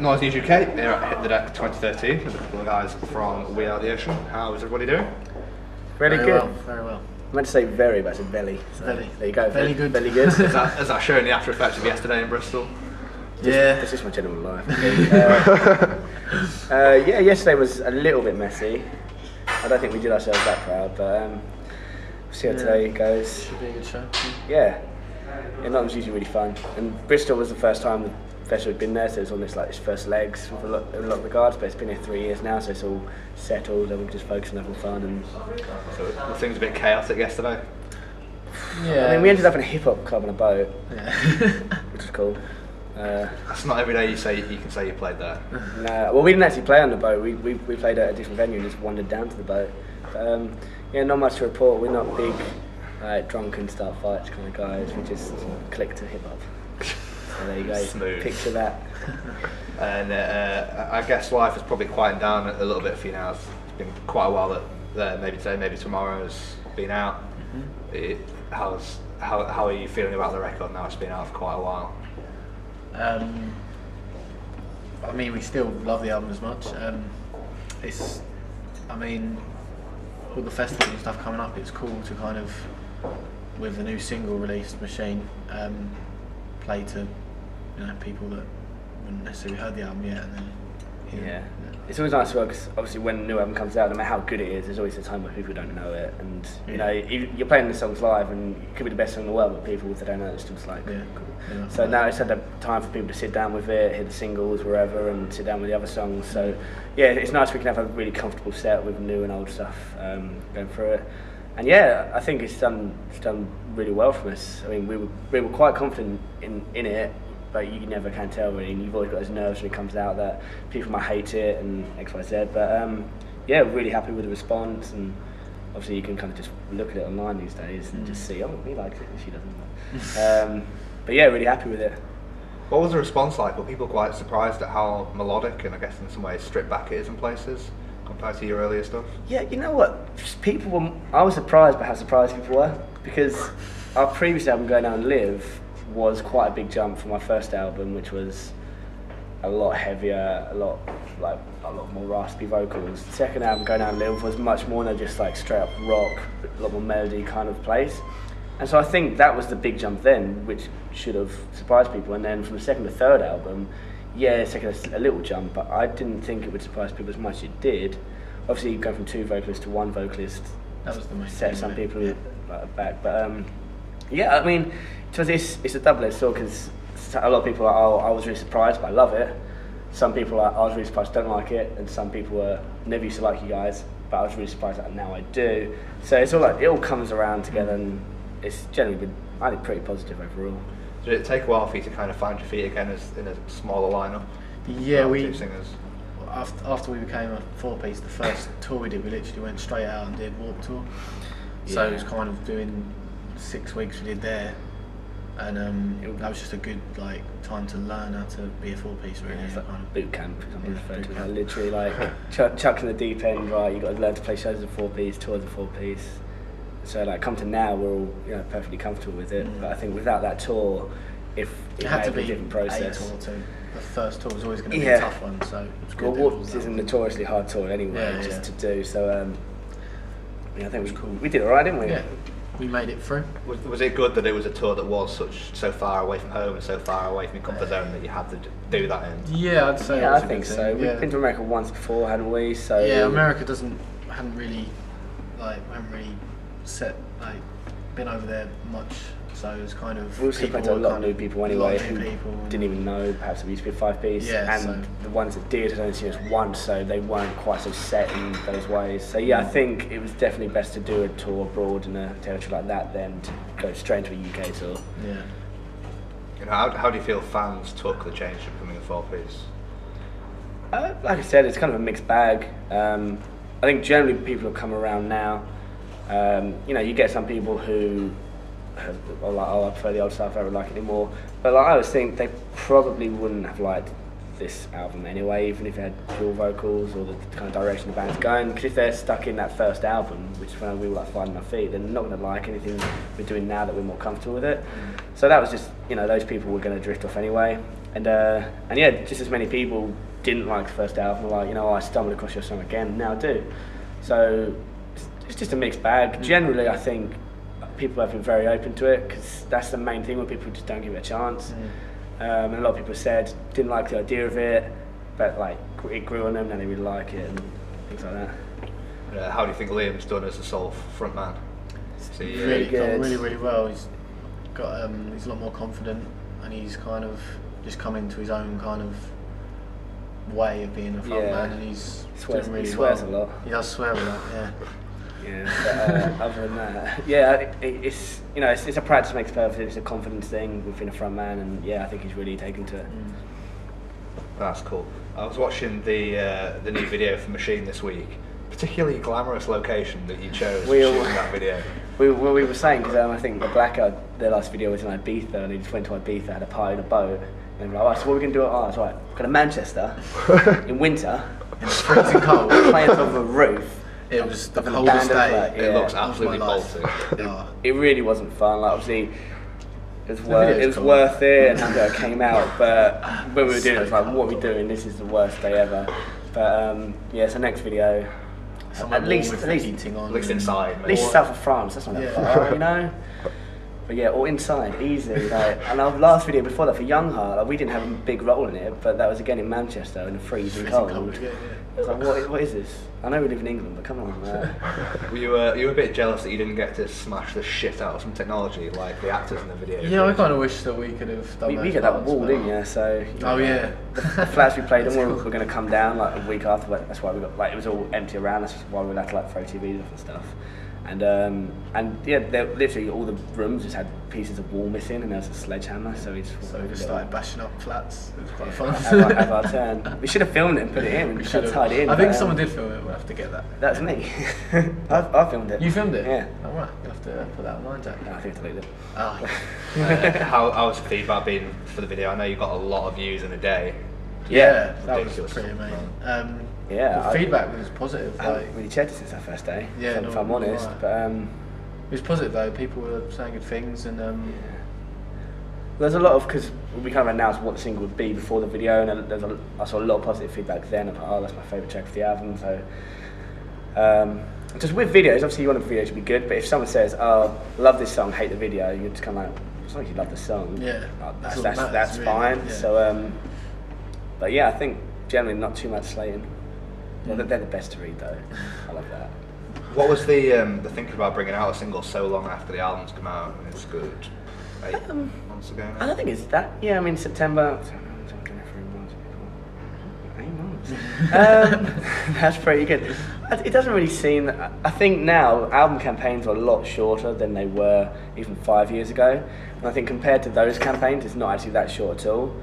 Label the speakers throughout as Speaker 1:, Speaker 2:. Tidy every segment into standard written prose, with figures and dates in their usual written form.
Speaker 1: NoiseNewsUK here at Hit the Deck 2013 with a couple of guys from We Are the Ocean. How is everybody doing?
Speaker 2: Very good.
Speaker 3: Well, very well.
Speaker 2: I meant to say very, but I said belly. So
Speaker 3: Belly.
Speaker 2: There you go.
Speaker 3: Belly good.
Speaker 2: Belly good.
Speaker 1: Has that shown the after effects of yesterday in Bristol?
Speaker 3: Yeah.
Speaker 2: It's just my general life. Yeah, yesterday was a little bit messy. I don't think we did ourselves that proud, but we'll see how today goes.
Speaker 3: Should be a good show.
Speaker 2: Yeah, Nottingham's usually really fun. And Bristol was the first time the festival had been there, so it was on its first legs with a lot of regards, but it's been here 3 years now, so it's all settled and we're just focusing on having fun. And
Speaker 1: So were things a bit chaotic yesterday?
Speaker 3: Yeah.
Speaker 2: I mean, we ended up in a hip-hop club on a boat,
Speaker 3: Yeah.
Speaker 2: which is cool.
Speaker 1: That's not every day you can say you played there.
Speaker 2: No, well, we didn't actually play on the boat. We played at a different venue and just wandered down to the boat. But, yeah, not much to report. We're not big, drunken start fights kind of guys. We just click to hip hop. So there you go.
Speaker 1: Smooth.
Speaker 2: Picture that.
Speaker 1: And I guess life has probably quieted down a little bit for you now. It's been quite a while that maybe today, maybe tomorrow's been out. How are you feeling about the record now? It's been out for quite a while.
Speaker 3: I mean, we still love the album as much. All the festivals and stuff coming up, it's cool to kind of, with the new single released, Machine, play to people that wouldn't necessarily heard the album yet, and then
Speaker 2: Yeah. It's always nice as well because obviously when a new album comes out, no matter how good it is, there's always a time where people don't know it, and you're playing the songs live and it could be the best song in the world, but people, if they don't know it, it's just like cool.
Speaker 3: Yeah.
Speaker 2: So now it's had the time for people to sit down with it, hit the singles wherever, and sit down with the other songs. So yeah, it's nice we can have a really comfortable set with new and old stuff going through it. And yeah, I think it's done really well from us. I mean, we were quite confident in it, but you never can tell really, and you've always got those nerves when it comes out that people might hate it and X, Y, Z. But yeah, really happy with the response, and obviously you can kind of just look at it online these days and just see, oh, he likes it, she doesn't. But yeah, really happy with it.
Speaker 1: What was the response like? Were people quite surprised at how melodic and I guess in some ways stripped back it is in places compared to your earlier stuff?
Speaker 2: Yeah, you know what? I was surprised by how surprised people were, because our previous album, Go Down and Live, was quite a big jump from my first album, which was a lot heavier, a lot more raspy vocals. The second album, Go Down and Live, was much more than just like straight up rock, a lot more melody kind of place. And so I think that was the big jump then, which should have surprised people. And then from the second to third album, yeah, it's taken a little jump, but I didn't think it would surprise people as much as it did. Obviously, going from two vocalists to one vocalist,
Speaker 3: that was the main
Speaker 2: set
Speaker 3: thing,
Speaker 2: some people back. But yeah, I mean, it's a double-edged sword, because a lot of people are, oh, I was really surprised, but I love it. Some people are, I was really surprised, don't like it, and some people are, never used to like you guys, but I was really surprised that now I do. So it's all like, it all comes around together, and it's generally been, I think, pretty positive overall.
Speaker 1: Did it take a while for you to kind of find your feet again as in a smaller lineup?
Speaker 3: Yeah,
Speaker 1: two singers.
Speaker 3: After we became a four-piece, the first tour we did, we literally went straight out and did Warped Tour. So it was kind of doing 6 weeks we did there, and that was just a good time to learn how to be a four-piece. Really,
Speaker 2: it's like boot camp. Literally chucked in the deep end. Right, you got to learn to play shows as a four-piece, tour as a four-piece. So come to now, we're all perfectly comfortable with it. But I think without that tour, if it had to be a different process.
Speaker 3: A tour too. The first tour was always going to be a tough one, so it's good.
Speaker 2: Well, Warped is a notoriously hard tour anyway, to do. So I think it was cool. We did alright, didn't we?
Speaker 3: Yeah, we made it through.
Speaker 1: Was it good that it was a tour that was so far away from home and so far away from your comfort zone that you had to do that in?
Speaker 3: Yeah, I'd say.
Speaker 2: Yeah, I think so. We've been to America once before, hadn't we? So
Speaker 3: yeah, America hadn't really been over there much, so it was kind of.
Speaker 2: We also played to a lot of new people anyway who
Speaker 3: people
Speaker 2: didn't even know perhaps we used to be a five-piece, and
Speaker 3: so
Speaker 2: the ones that did had only seen us once, so they weren't quite so set in those ways. So yeah, I think it was definitely best to do a tour abroad in a territory like that than to go straight into a UK tour.
Speaker 3: Yeah.
Speaker 1: How do you feel fans took the change to becoming a four-piece?
Speaker 2: Like I said, it's kind of a mixed bag. I think generally people have come around now. You get some people who are like, oh, I prefer the old stuff, I don't like it anymore. But I always think they probably wouldn't have liked this album anyway, even if it had dual vocals or the kind of direction the band's going. Because if they're stuck in that first album, which is when we were finding our feet, they're not going to like anything we're doing now that we're more comfortable with it. So that was just, those people were going to drift off anyway. and yeah, just as many people didn't like the first album, were like, you know, I stumbled across your song again, and now I do. So it's just a mixed bag. Generally, I think people have been very open to it, because that's the main thing, when people just don't give it a chance. And a lot of people said didn't like the idea of it, but like it grew on them and they really like it and things like that.
Speaker 1: How do you think Liam's done as a sole frontman?
Speaker 3: Really good. Really well. He's got he's a lot more confident, and he's kind of just come into his own kind of way of being a frontman, and he's doing really well.
Speaker 2: He swears a lot.
Speaker 3: He does swear a lot, yeah.
Speaker 2: Yeah, but other than that, yeah, it's, you know, it's a practice makes perfect. It's a confidence thing within a front man, and yeah, I think he's really taken to it.
Speaker 1: That's cool. I was watching the new video for Machine this week. Particularly glamorous location that you chose for shooting that video.
Speaker 2: We were saying, because I think the Blackout, their last video was in Ibiza, and they just went to Ibiza, had a party in a boat, and they were like, alright, so what are we going to do? Oh, that's right, we're going to Manchester in winter,
Speaker 3: in freezing cold,
Speaker 2: playing on top of a roof.
Speaker 3: It was the coldest day.
Speaker 2: Like,
Speaker 1: it looks absolutely bolting.
Speaker 2: It really wasn't fun. Like, obviously, it was worth it, and after it came out. But when we were doing it, it was like, what are we doing? This is the worst day ever. But yeah, so next video, at least
Speaker 1: inside,
Speaker 2: at least south of France. That's not that far, you know. But yeah, or inside, easy. Like, and our last video before that for Young Heart, like, we didn't have a big role in it, but that was again in Manchester in the freezing cold. I was like, what is this? I know we live in England, but come on.
Speaker 1: Were you a bit jealous that you didn't get to smash the shit out of some technology like the actors in the video?
Speaker 3: Yeah, I kind of wish that we could have done that.
Speaker 2: We get that wall, didn't you? So. The flats we played in were going to come down like a week after. But that's why we got, like, it was all empty around. That's why we had to like throw TVs off and stuff. And yeah, literally all the rooms just had pieces of wall missing, and there was a sledgehammer. So we
Speaker 3: just started bashing up flats. It was quite fun.
Speaker 2: Have our turn. We should have filmed it and put it in. We should have tied it in.
Speaker 3: I think someone did film it. We'll have to get that.
Speaker 2: That's me. I filmed it.
Speaker 3: You filmed it?
Speaker 2: Yeah.
Speaker 3: Oh, right. You'll have to put that online, Jack.
Speaker 2: No, I think I deleted it.
Speaker 3: Oh.
Speaker 1: How was the feedback been for the video? I know you got a lot of views in a day.
Speaker 3: Yeah, that was pretty amazing.
Speaker 2: Yeah,
Speaker 3: the feedback was positive.
Speaker 2: I haven't really checked it since our first day,
Speaker 3: yeah,
Speaker 2: if I'm honest.
Speaker 3: Right.
Speaker 2: But
Speaker 3: it was positive though. People were saying good things, and
Speaker 2: there's a lot of, because we kind of announced what the single would be before the video, and I saw a lot of positive feedback then. About, oh, that's my favourite track of the album. So just with videos, obviously you want the video to be good, but if someone says, "Oh, love this song, hate the video," you're just kind of like, as long as you love the song, that's
Speaker 3: really,
Speaker 2: fine.
Speaker 3: Yeah.
Speaker 2: So, but yeah, I think generally not too much slating. Well, they're the best to read though. I love that.
Speaker 1: What was the thinking about bringing out a single so long after the album's come out? I mean, it's good 8 months ago now.
Speaker 2: I don't think it's that. Yeah, I mean September. 8 months. That's pretty good. It doesn't really seem. I think now album campaigns are a lot shorter than they were even 5 years ago. And I think compared to those campaigns, it's not actually that short at all.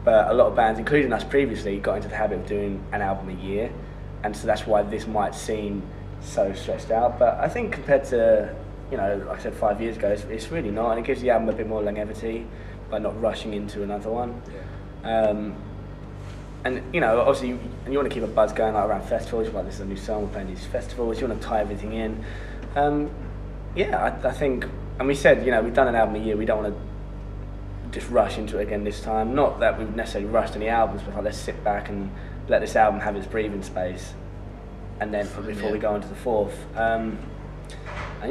Speaker 2: But a lot of bands, including us previously, got into the habit of doing an album a year. And so that's why this might seem so stretched out. But I think compared to, you know, like I said 5 years ago, it's really not. And it gives the album a bit more longevity by not rushing into another one. Yeah. And, you know, obviously, you want to keep a buzz going like around festivals. You're like, this is a new song, we're playing these festivals. You want to tie everything in. Yeah, I think, and we said, you know, we've done an album a year. We don't want to just rush into it again this time. Not that we've necessarily rushed any albums, but like, let's sit back and let this album have its breathing space, and then before we go on to the fourth. And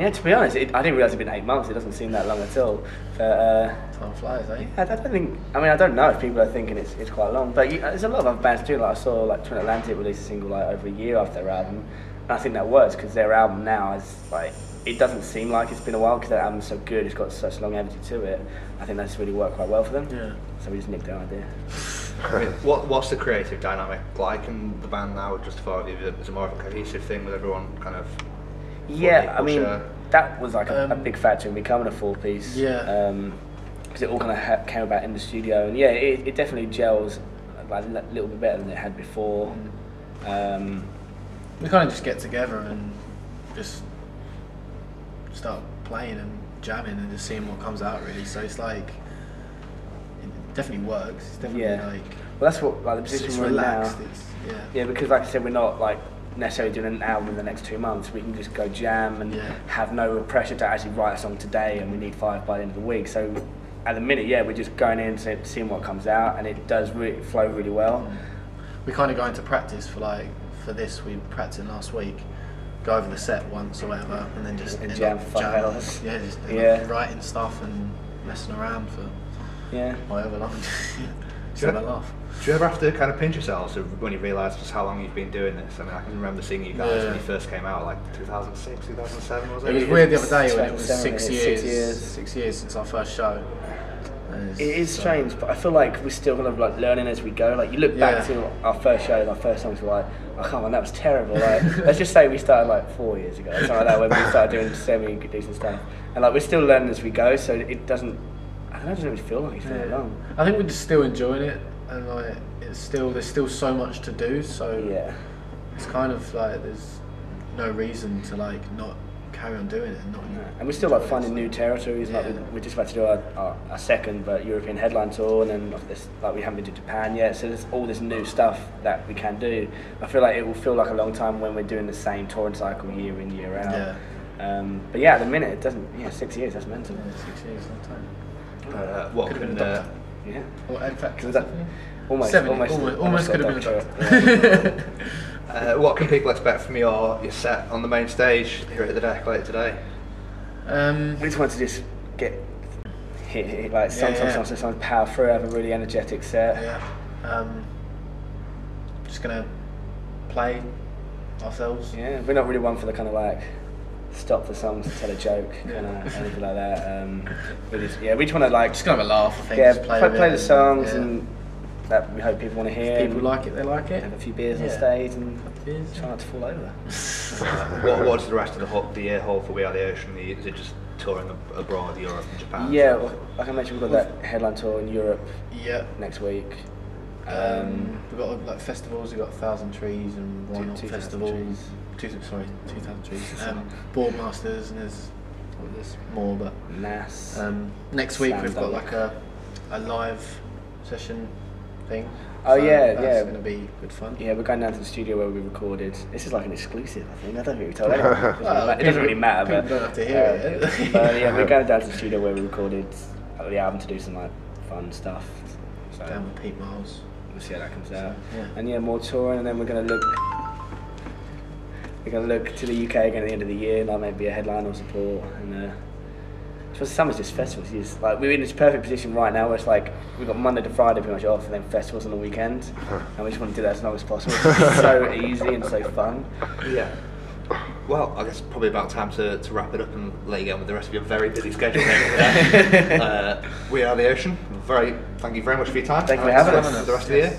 Speaker 2: yeah, to be honest, I didn't realise it'd been 8 months. It doesn't seem that long at all. But
Speaker 3: time flies, eh?
Speaker 2: I don't think. I mean, I don't know if people are thinking it's quite long. But there's a lot of other bands too. Like I saw, like Twin Atlantic release a single like over a year after their album, and I think that works because their album now is like, it doesn't seem like it's been a while because their album's so good. It's got such longevity to it. I think that's really worked quite well for them. Yeah. So we just nicked their idea.
Speaker 1: I mean, what's the creative dynamic like in the band now? Just for you, is it more of a cohesive thing with everyone kind of?
Speaker 2: Yeah, I mean, that was like a big factor in becoming a 4-piece.
Speaker 3: Yeah.
Speaker 2: Because it all kind of came about in the studio, and yeah, it definitely gels like a little bit better than it had before.
Speaker 3: We kind of just get together and just start playing and jamming and just seeing what comes out really. So it's like, it definitely works. It's definitely like,
Speaker 2: well, that's what like the position we're in now.
Speaker 3: Yeah,
Speaker 2: because like I said, we're not like necessarily doing an album in the next 2 months. We can just go jam and have no pressure to actually write a song today, and we need 5 by the end of the week. So at the minute, yeah, we're just going in, seeing what comes out, and it does flow really well.
Speaker 3: We kind of go into practice for this. We practiced last week, go over the set once or whatever, and then just
Speaker 2: and jam for 5 hours.
Speaker 3: Yeah, just writing stuff and messing around for however long. Just have a laugh.
Speaker 1: Do you ever have to kind of pinch yourselves when you realise just how long you've been doing this? I mean, I can remember seeing you guys when you first came out, like 2006, 2007, was it?
Speaker 3: It was weird the other day when it was 6
Speaker 2: years.
Speaker 3: 6 years since our first show.
Speaker 2: It is strange, but I feel like we're still kind of like learning as we go. Like you look back to our first show, our first songs were like, oh come on, that was terrible. Like let's just say we started like 4 years ago, something like that, when we started doing semi-decent stuff. And like we're still learning as we go, so it doesn't really feel like it's very long.
Speaker 3: I think we're just still enjoying it, and like there's still so much to do. So it's kind of like there's no reason to like not carry on doing it.
Speaker 2: And we're still like finding new territories. Like we're just about to do our second European headline tour, and then like we haven't been to Japan yet. So there's all this new stuff that we can do. I feel like it will feel like a long time when we're doing the same touring cycle year in year out.
Speaker 3: Yeah.
Speaker 2: But yeah, at the minute it doesn't. Yeah, 6 years. That's mental.
Speaker 3: Yeah, 6 years, long time.
Speaker 1: What
Speaker 3: could have
Speaker 1: can
Speaker 3: been a doctor.
Speaker 2: Yeah.
Speaker 3: Well, in fact,
Speaker 2: almost
Speaker 3: could have been a doctor.
Speaker 1: What can people expect from your set on the main stage here at the Deck later today?
Speaker 2: We just wanted to just get hit like sometimes power through, have a really energetic set.
Speaker 3: Yeah. Just gonna play ourselves.
Speaker 2: Yeah, we're not really one for the kind of like stop the songs to tell a joke, kind of anything like that. We just want to like
Speaker 3: just gonna have a laugh. I think.
Speaker 2: Yeah,
Speaker 3: just
Speaker 2: play the songs and that we hope people want to hear.
Speaker 3: If people like it, they like it.
Speaker 2: Have a few beers on stage and try not to fall over.
Speaker 1: What does the rest of the year hold for We Are the Ocean? Is it just touring abroad, Europe and Japan?
Speaker 2: Yeah, well, like I mentioned, we've got that headline tour in Europe next week.
Speaker 3: We've got like festivals. We've got 1,000 Trees and Why Not festivals. 2,000 Trees. Boardmasters, and there's more, but
Speaker 2: NAS.
Speaker 3: Next week we've got like a live session thing.
Speaker 2: Oh
Speaker 3: so
Speaker 2: yeah,
Speaker 3: that's going to be good fun.
Speaker 2: Yeah, we're going down to the studio where we recorded. This is like an exclusive, I think. I don't think we told anyone. It doesn't really matter, but
Speaker 3: don't have to hear it.
Speaker 2: Yeah, we're going down to the studio where we recorded the album to do some like fun stuff. So
Speaker 3: down with Pete Miles.
Speaker 2: We'll see how that comes out.
Speaker 3: Yeah.
Speaker 2: And more touring, and then we're going to look to the UK again at the end of the year, like maybe a headline or support. And so summer's just festivals. Like we're in this perfect position right now where it's like we've got Monday to Friday pretty much off, and then festivals on the weekend, and we just want to do that as long as possible. It's so easy and so fun.
Speaker 1: Yeah. Well, I guess probably about time to wrap it up and let you get on with the rest of your very busy schedule. We Are the Ocean. Thank you very much for your time.
Speaker 2: Thank you for having us.
Speaker 1: For the rest of the year.